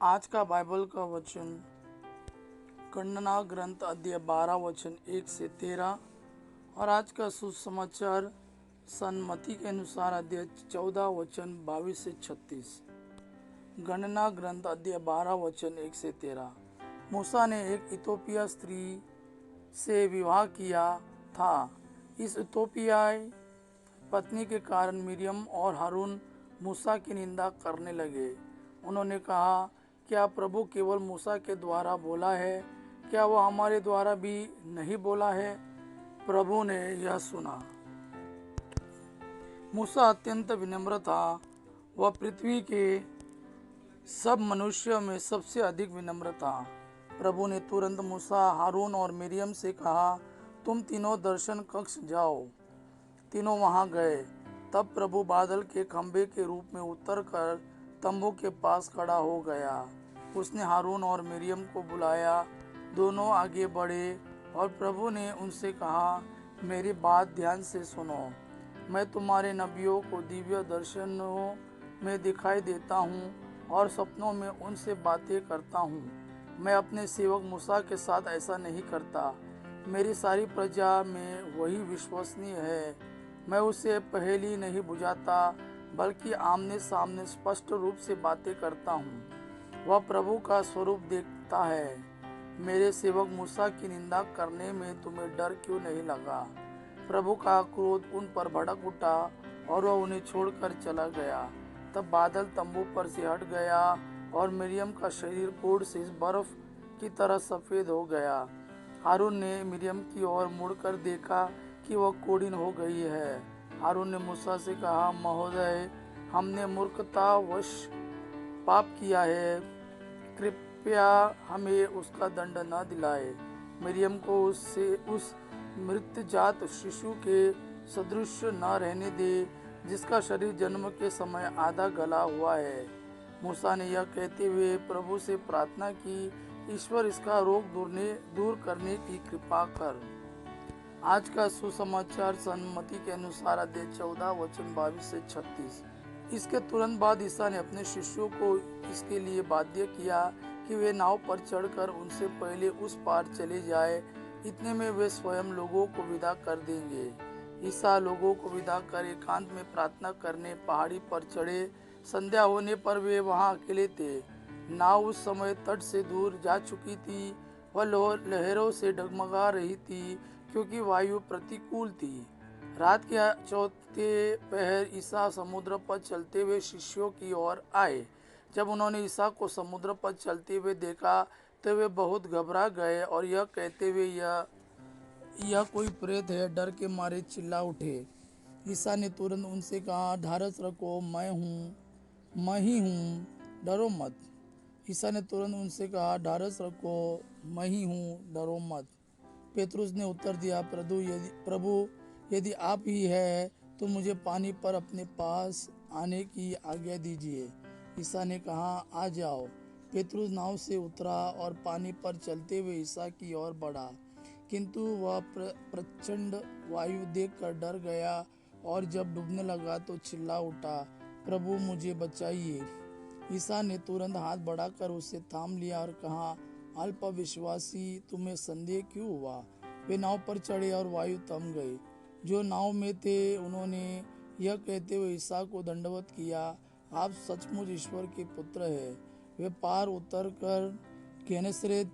आज का बाइबल का वचन गणना ग्रंथ अध्याय 12 वचन 1 से 13 और आज का सुसमाचार सन्मति के अनुसार अध्याय 14 वचन 22 से 36। गणना ग्रंथ अध्याय 12 वचन 1 से 13। मूसा ने एक इथोपिया स्त्री से विवाह किया था। इस इथोपियाई पत्नी के कारण मिरियम और हारून मूसा की निंदा करने लगे। उन्होंने कहा, क्या प्रभु केवल मूसा के द्वारा बोला है? क्या वह हमारे द्वारा भी नहीं बोला है? प्रभु ने यह सुना। मूसा अत्यंत विनम्र था। वह पृथ्वी के सब मनुष्यों में सबसे अधिक विनम्र था। प्रभु ने तुरंत मूसा, हारून और मिरियम से कहा, तुम तीनों दर्शन कक्ष जाओ। तीनों वहां गए। तब प्रभु बादल के खंभे के रूप में उतरकर तंबू के पास खड़ा हो गया। उसने हारून और मिरियम को बुलाया। दोनों आगे बढ़े और प्रभु ने उनसे कहा, मेरी बात ध्यान से सुनो। मैं तुम्हारे नबियों को दिव्य दर्शनों में दिखाई देता हूँ और सपनों में उनसे बातें करता हूँ। मैं अपने सेवक मूसा के साथ ऐसा नहीं करता। मेरी सारी प्रजा में वही विश्वसनीय है। मैं उसे पहेली नहीं बुझाता, बल्कि आमने सामने स्पष्ट रूप से बातें करता हूँ। वह प्रभु का स्वरूप देखता है। मेरे सेवक मूसा की निंदा करने में तुम्हें डर क्यों नहीं लगा? प्रभु का क्रोध उन पर भड़क उठा और वह उन्हें छोड़कर चला गया। तब बादल तंबू पर से हट गया और मिरियम का शरीर कोढ़ से बर्फ की तरह सफेद हो गया। हारून ने मिरियम की ओर मुड़कर देखा कि वह कोढ़ीन हो गई है। हारून ने मूसा से कहा, महोदय, हमने मूर्खतावश पाप किया है। कृपया हमें उसका दंड न दिलाए। मिरियम को उस मृतजात शिशु के सदृश न रहने दे, जिसका शरीर जन्म के समय आधा गला हुआ है। मूसा ने यह कहते हुए प्रभु से प्रार्थना की, ईश्वर, इसका रोग दूर करने की कृपा कर। आज का सुसमाचार सन्मति के अनुसार अध्याय 14 वचन 22 से 36। इसके तुरंत बाद ईसा ने अपने शिष्यों को इसके लिए बाध्य किया कि वे नाव पर चढ़कर उनसे पहले उस पार चले जाए। इतने में वे स्वयं लोगों को विदा कर देंगे। ईसा लोगों को विदा कर एकांत में प्रार्थना करने पहाड़ी पर चढ़े। संध्या होने पर वे वहां अकेले थे। नाव उस समय तट से दूर जा चुकी थी। वह लहरों से डगमगा रही थी, क्योंकि वायु प्रतिकूल थी। रात के चौथे पहर ईसा समुद्र पर चलते हुए शिष्यों की ओर आए। जब उन्होंने ईसा को समुद्र पर चलते हुए देखा तो वे बहुत घबरा गए और यह कहते हुए यह कोई प्रेत है, डर के मारे चिल्ला उठे। ईसा ने तुरंत उनसे कहा, ढारस रखो, मैं ही हूँ, डरो मत। ईसा ने तुरंत उनसे कहा, ढारस रखो, मैं ही हूँ, डरो मत। पेतरुस ने उत्तर दिया, प्रभु, यदि आप ही है तो मुझे पानी पर अपने पास आने की आज्ञा दीजिए। ईसा ने कहा, आ जाओ। पेतरुस नाव से उतरा और पानी पर चलते हुए ईसा की ओर बढ़ा, किंतु वह प्रचंड वायु देखकर डर गया और जब डूबने लगा तो चिल्ला उठा, प्रभु, मुझे बचाइए। ईसा ने तुरंत हाथ बढ़ाकर उसे थाम लिया और कहा, अल्पविश्वासी, तुम्हें संदेह क्यों हुआ? वे नाव पर चढ़े और वायु थम गई। जो नाव में थे उन्होंने यह कहते हुए ईसा को दंडवत किया, आप सचमुच ईश्वर के पुत्र हैं। वे पार उतरकर गेनेसरेत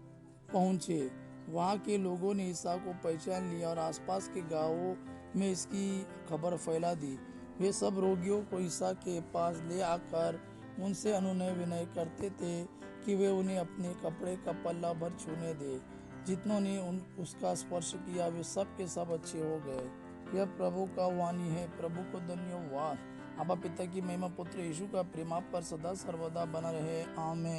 पहुंचे। वहां के लोगों ने ईसा को पहचान लिया और आसपास के गांवों में इसकी खबर फैला दी। वे सब रोगियों को ईसा के पास ले आकर उनसे अनुनय विनय करते थे कि वे उन्हें अपने कपड़े का पल्ला भर छूने दे। जितनों ने उसका स्पर्श किया वे सब के सब अच्छे हो गए। यह प्रभु का वाणी है। प्रभु को धन्यवाद। आपा पिता की महिमा पुत्र यीशु का प्रेम आप पर सदा सर्वदा बना रहे। आमीन।